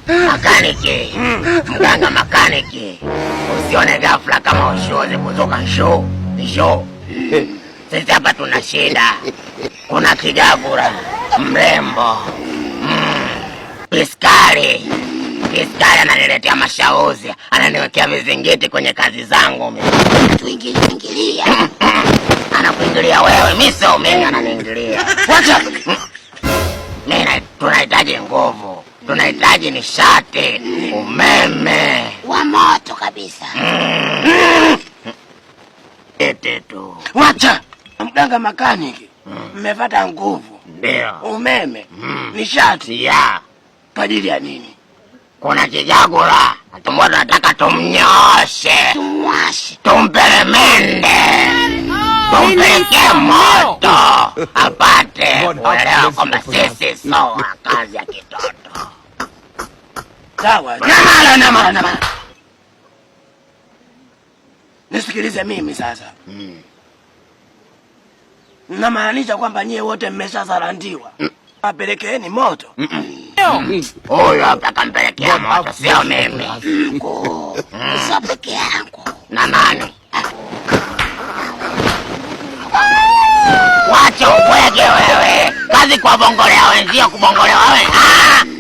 Makaniki, mganga makaniki, usione ghafla kama ushozi kutoka show. Sisi hapa tuna shida. Kuna Kigagura mrembo, Piskari ananiletea mashauzi, ananiwekea vizingiti kwenye kazi zangu mimi. Tuingilia. Anakuingilia wewe, mimi sio mimi ananiingilia. Wacha. Mimi tunahitaji nguvu. Tunahitaji nishati, umeme wa moto kabisa. Ete tu. Wacha. Mganga makaniki. Mmepata nguvu. Ndio. Umeme. Nishati. Ya. Kwa ajili ya nini? Kuna Kigagura. Tumbo tunataka tumnyoshe. Tumwashe. Tumpelemende. Tumpelekee moto. Apate kuelewa kwamba sisi sio kazi ya kitoto. Sawa. Namala. Nisikilize mimi sasa. Namaanisha kwamba nyie wote mmeshazarandiwa. Apelekeeni moto. Huyo hapa kampelekea moto, sio mimi. Sio peke yangu. Na nani? Wacha ubwege wewe. Kazi kwa bongolea wenzio kubongolewa wewe.